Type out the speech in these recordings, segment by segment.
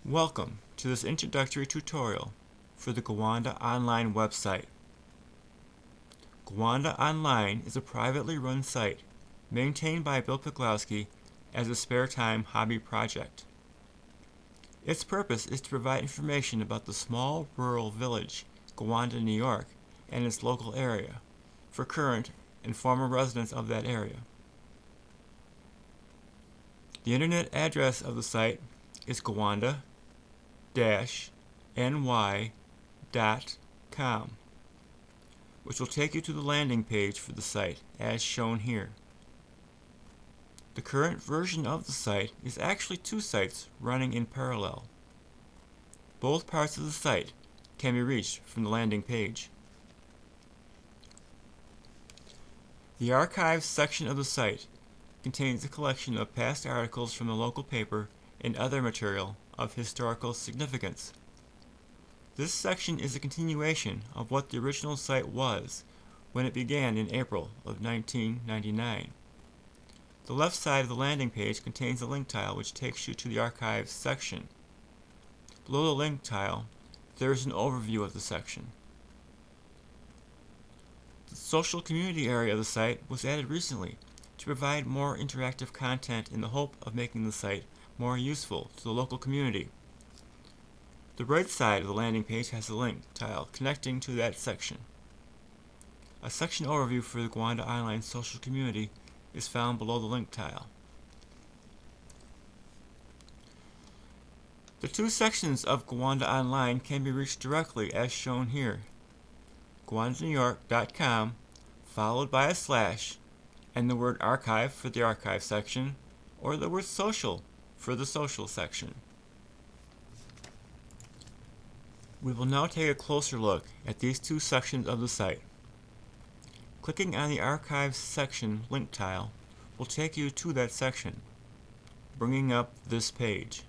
Welcome to this introductory tutorial for the GowandaOnline website. GowandaOnline is a privately run site maintained by Bill Peklowski as a spare time hobby project. Its purpose is to provide information about the small rural village, Gowanda, New York, and its local area for current and former residents of that area. The internet address of the site is GowandaOnline.com, which will take you to the landing page for the site as shown here. The current version of the site is actually two sites running in parallel. Both parts of the site can be reached from the landing page. The archives section of the site contains a collection of past articles from the local paper and other material of historical significance. This section is a continuation of what the original site was when it began in April of 1999. The left side of the landing page contains a link tile which takes you to the archives section. Below the link tile, there is an overview of the section. The social community area of the site was added recently to provide more interactive content in the hope of making the site more useful to the local community. The right side of the landing page has a link tile connecting to that section. A section overview for the GowandaOnline social community is found below the link tile. The two sections of GowandaOnline can be reached directly as shown here. GowandaNewYork.com followed by a slash and the word archive for the archive section, or the word social for the social section. We will now take a closer look at these two sections of the site. Clicking on the archives section link tile will take you to that section, bringing up this page.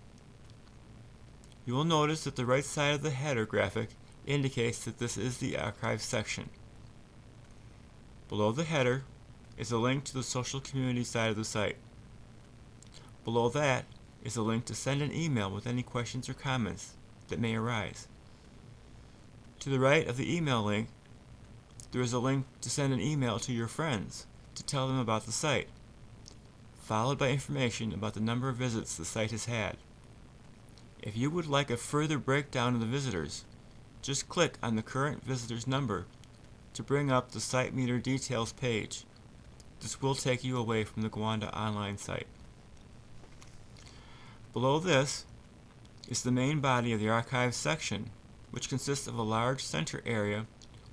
You will notice that the right side of the header graphic indicates that this is the archives section. Below the header is a link to the social community side of the site. Below that is a link to send an email with any questions or comments that may arise. To the right of the email link, there is a link to send an email to your friends to tell them about the site, followed by information about the number of visits the site has had. If you would like a further breakdown of the visitors, just click on the current visitor's number to bring up the site meter details page. This will take you away from the GowandaOnline site. Below this is the main body of the archives section, which consists of a large center area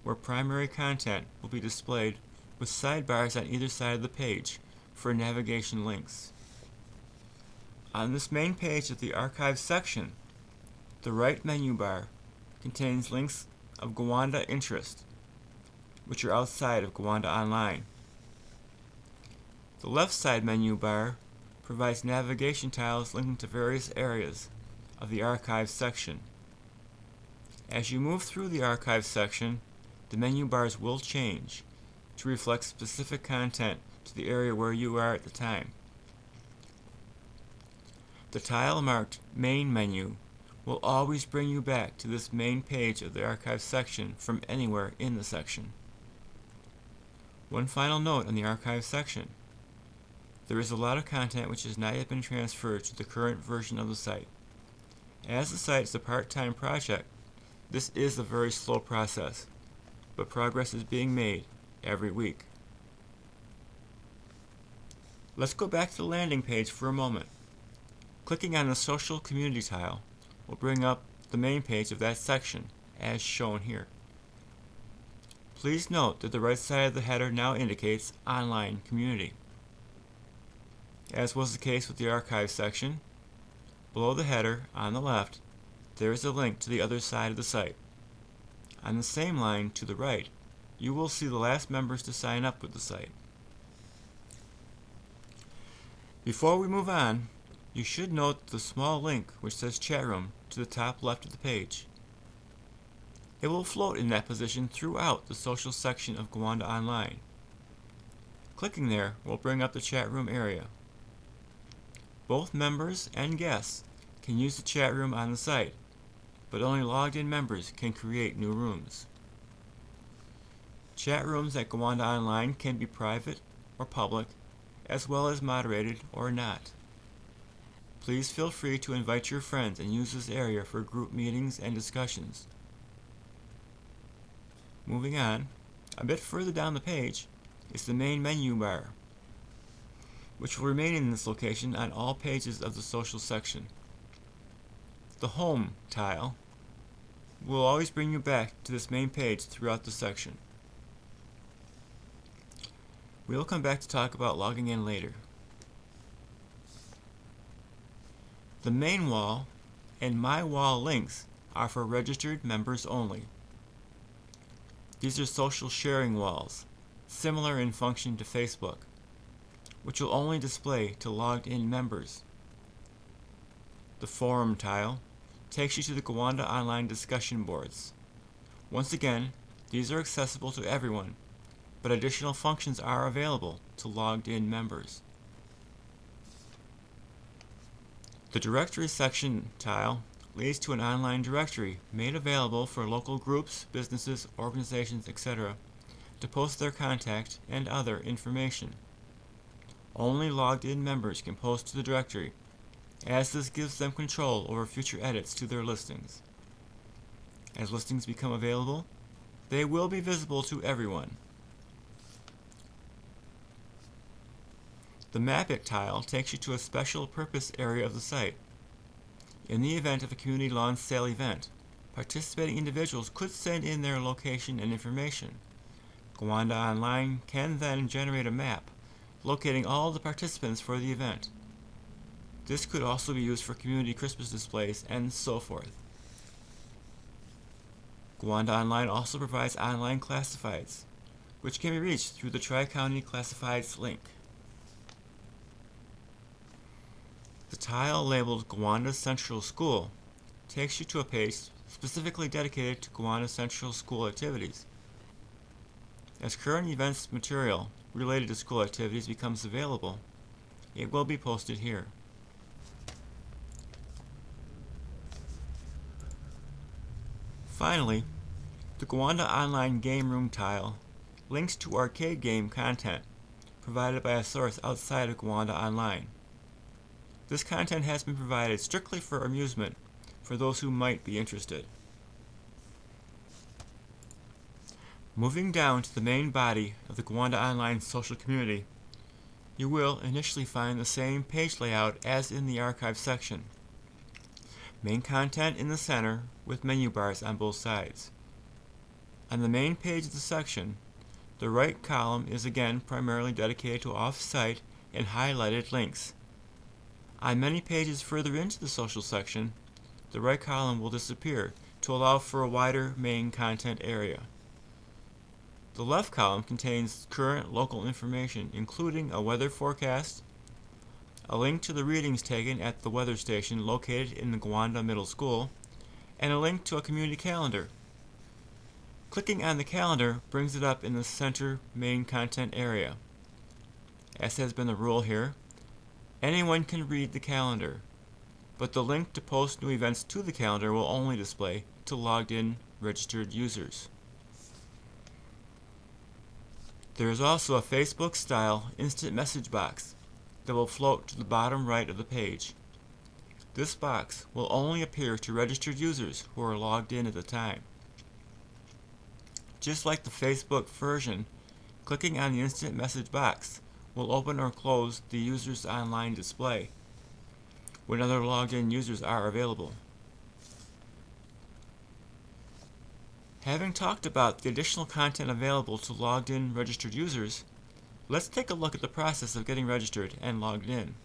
where primary content will be displayed with sidebars on either side of the page for navigation links. On this main page of the archives section, the right menu bar contains links of Gowanda interest, which are outside of GowandaOnline. The left side menu bar provides navigation tiles linking to various areas of the archives section. As you move through the archives section, the menu bars will change to reflect specific content to the area where you are at the time. The tile marked Main Menu will always bring you back to this main page of the archives section from anywhere in the section. One final note on the archives section. There is a lot of content which has not yet been transferred to the current version of the site. As the site is a part-time project, this is a very slow process, but progress is being made every week. Let's go back to the landing page for a moment. Clicking on the social community tile will bring up the main page of that section, as shown here. Please note that the right side of the header now indicates Online Community. As was the case with the archive section, below the header on the left, there is a link to the other side of the site. On the same line to the right, you will see the last members to sign up with the site. Before we move on, you should note the small link which says Chat Room to the top left of the page. It will float in that position throughout the social section of GowandaOnline. Clicking there will bring up the chat room area. Both members and guests can use the chat room on the site, but only logged in members can create new rooms. Chat rooms at GowandaOnline can be private or public, as well as moderated or not. Please feel free to invite your friends and use this area for group meetings and discussions. Moving on, a bit further down the page is the main menu bar, which will remain in this location on all pages of the social section. The Home tile will always bring you back to this main page throughout the section. We will come back to talk about logging in later. The main wall and My Wall links are for registered members only. These are social sharing walls, similar in function to Facebook, which will only display to logged in members. The Forum tile takes you to the GowandaOnline discussion boards. Once again, these are accessible to everyone, but additional functions are available to logged in members. The Directory section tile leads to an online directory made available for local groups, businesses, organizations, etc. to post their contact and other information. Only logged in members can post to the directory, as this gives them control over future edits to their listings. As listings become available, they will be visible to everyone. The Map It tile takes you to a special purpose area of the site. In the event of a community lawn sale event, participating individuals could send in their location and information. GowandaOnline can then generate a map locating all the participants for the event. This could also be used for community Christmas displays and so forth. GowandaOnline also provides online classifieds, which can be reached through the Tri-County Classifieds link. The tile labeled Gowanda Central School takes you to a page specifically dedicated to Gowanda Central School activities. As current events material related to school activities becomes available, it will be posted here. Finally, the GowandaOnline Game Room tile links to arcade game content provided by a source outside of GowandaOnline. This content has been provided strictly for amusement for those who might be interested. Moving down to the main body of the GowandaOnline social community, you will initially find the same page layout as in the archive section. Main content in the center with menu bars on both sides. On the main page of the section, the right column is again primarily dedicated to off-site and highlighted links. On many pages further into the social section, the right column will disappear to allow for a wider main content area. The left column contains current local information, including a weather forecast, a link to the readings taken at the weather station located in the Gowanda Middle School, and a link to a community calendar. Clicking on the calendar brings it up in the center main content area. As has been the rule here, anyone can read the calendar, but the link to post new events to the calendar will only display to logged in registered users. There is also a Facebook-style instant message box that will float to the bottom right of the page. This box will only appear to registered users who are logged in at the time. Just like the Facebook version, clicking on the instant message box will open or close the user's online display when other logged-in users are available. Having talked about the additional content available to logged-in registered users, let's take a look at the process of getting registered and logged in.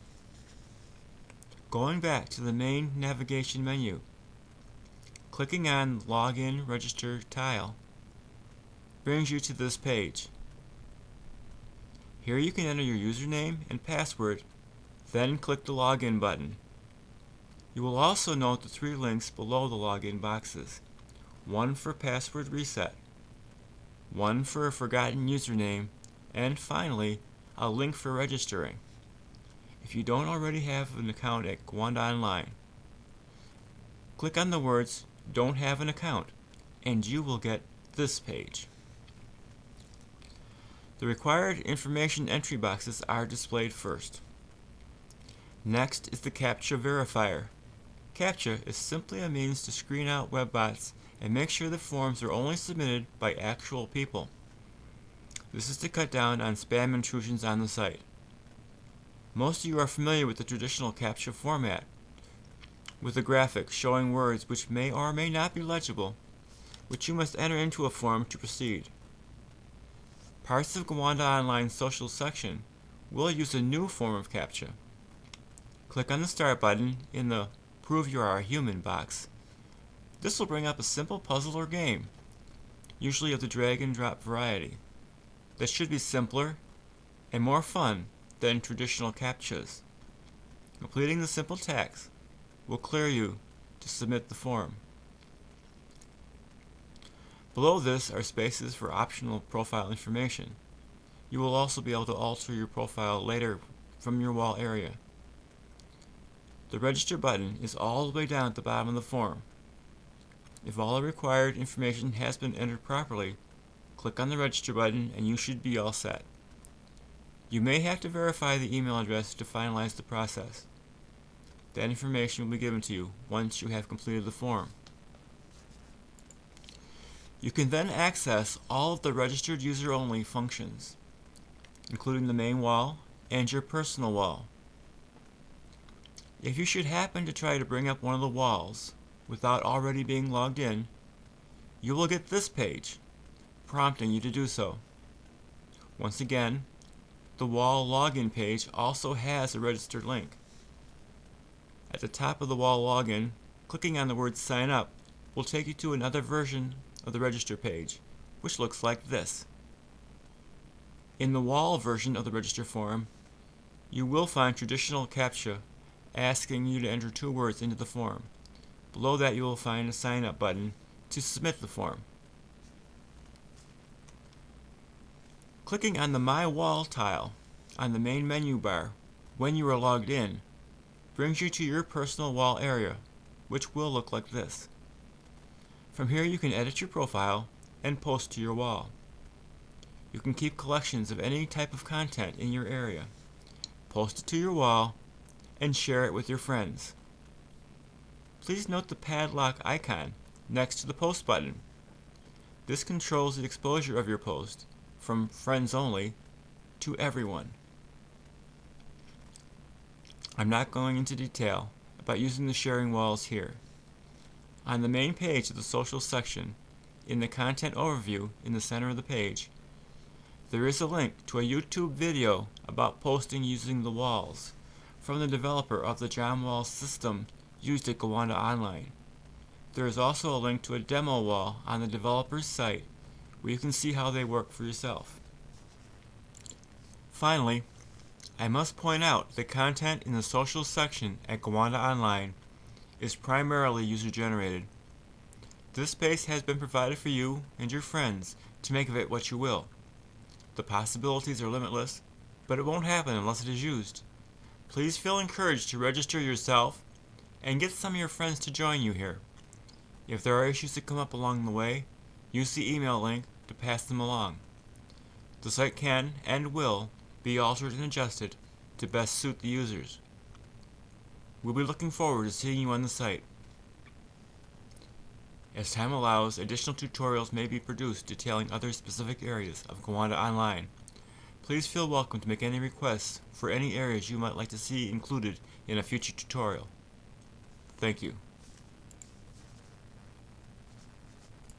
Going back to the main navigation menu, clicking on Login Register tile brings you to this page. Here you can enter your username and password, then click the Login button. You will also note the 3 links below the login boxes, one for password reset, one for a forgotten username, and finally, a link for registering. If you don't already have an account at GowandaOnline, Click on the words "Don't have an account" and you will get this page. The required information entry boxes are displayed first. Next is the CAPTCHA verifier. CAPTCHA is simply a means to screen out web bots and make sure the forms are only submitted by actual people. This is to cut down on spam intrusions on the site. Most of you are familiar with the traditional CAPTCHA format, with a graphic showing words which may or may not be legible, which you must enter into a form to proceed. Parts of GowandaOnline's social section will use a new form of CAPTCHA. Click on the Start button in the Prove You Are a Human box. This will bring up a simple puzzle or game, usually of the drag and drop variety, that should be simpler and more fun than traditional CAPTCHAs. Completing the simple task will clear you to submit the form. Below this are spaces for optional profile information. You will also be able to alter your profile later from your wall area. The Register button is all the way down at the bottom of the form. If all the required information has been entered properly, click on the Register button and you should be all set. You may have to verify the email address to finalize the process. That information will be given to you once you have completed the form. You can then access all of the registered user-only functions, including the main wall and your personal wall. If you should happen to try to bring up one of the walls without already being logged in, you will get this page, prompting you to do so. Once again, the wall login page also has a registered link. At the top of the wall login, clicking on the word Sign Up will take you to another version of the Register page, which looks like this. In the wall version of the Register form, you will find traditional CAPTCHA asking you to enter 2 words into the form. Below that you will find a Sign Up button to submit the form. Clicking on the My Wall tile on the main menu bar when you are logged in brings you to your personal wall area, which will look like this. From here you can edit your profile and post to your wall. You can keep collections of any type of content in your area, post it to your wall, and share it with your friends. Please note the padlock icon next to the Post button. This controls the exposure of your post from friends only to everyone. I'm not going into detail about using the sharing walls here. On the main page of the social section, in the content overview in the center of the page, there is a link to a YouTube video about posting using the walls from the developer of the John Wall system used at GowandaOnline. There is also a link to a demo wall on the developer's site where you can see how they work for yourself. Finally, I must point out that content in the social section at GowandaOnline is primarily user-generated. This space has been provided for you and your friends to make of it what you will. The possibilities are limitless, but it won't happen unless it is used. Please feel encouraged to register yourself and get some of your friends to join you here. If there are issues that come up along the way, use the email link to pass them along. The site can and will be altered and adjusted to best suit the users. We'll be looking forward to seeing you on the site. As time allows, additional tutorials may be produced detailing other specific areas of GowandaOnline. Please feel welcome to make any requests for any areas you might like to see included in a future tutorial. Thank you.